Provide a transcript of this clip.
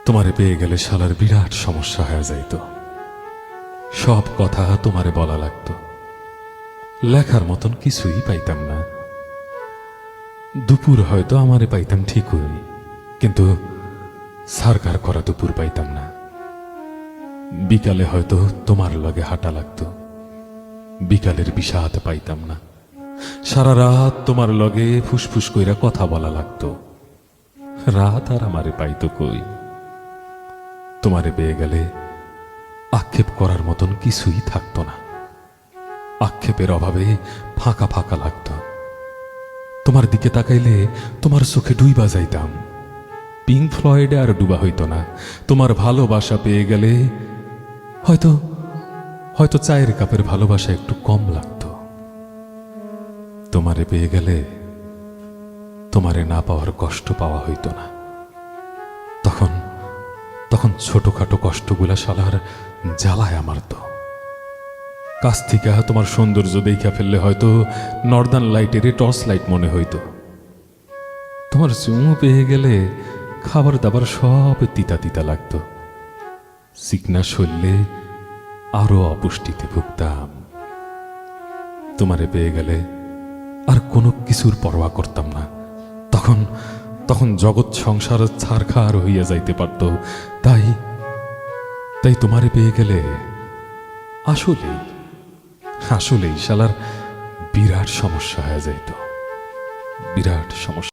তোমারে পেয়ে গেলে শালার বিরাট সমস্যা হয়ে যাইত। সব কথা তোমারে বলা লাগতো, লেখার মতন কিছুই পাইতাম না। দুপুর হয়তো আমারে পাইতাম ঠিকই, কিন্তু সারকার করা দুপুর পাইতাম না। বিকালে হয়তো তোমার লগে হাঁটা লাগতো, বিকালের বিষাদ পাইতাম না। সারা রাত তোমার লগে ফুসফুস কইরা কথা বলা লাগতো, রাত আর আমারে পাইতো কই। তোমারে পেয়ে গেলে আক্ষেপ করার মতন কিছুই থাকতো না। আক্ষেপের অভাবে ফাঁকা ফাঁকা লাগতো। তোমার দিকে তাকাইলে তোমার চোখে ডুইবা যাইতাম। পিঙ্ক ফ্লয়েডে আর ডুবা হইতো না। তোমার ভালোবাসা পেয়ে গেলে হয়তো হয়তো চায়ের কাপের ভালোবাসা একটু কম লাগতো। তোমারে পেয়ে গেলে তোমারে না পাওয়ার কষ্ট পাওয়া হইতো না। তখন তখন ছোটখাটো কষ্টগুলা শালার জ্বালায় আমার তো। কাছ থেকে তোমার সৌন্দর্য দেখা ফেললে হয়তো নর্দার্ন লাইটের টর্চ লাইট মনে হইতো। তোমার চুমু পেয়ে গেলে খাবার দাবার সব তিতা তিতা লাগতো। চিকনা শরীরে আরো অপুষ্টিতে ভুগতাম। তোমারে পেয়ে গেলে আর কোনো কিছুর পরোয়া করতাম না। তখন তখন জগৎ সংসার ছারখার হইয়া যাইতে পারত। তাই তাই তোমারে পেয়ে গেলে আসলেই আসলেই শালার বিরাট সমস্যা হয়ে যাইত, বিরাট সমস্যা।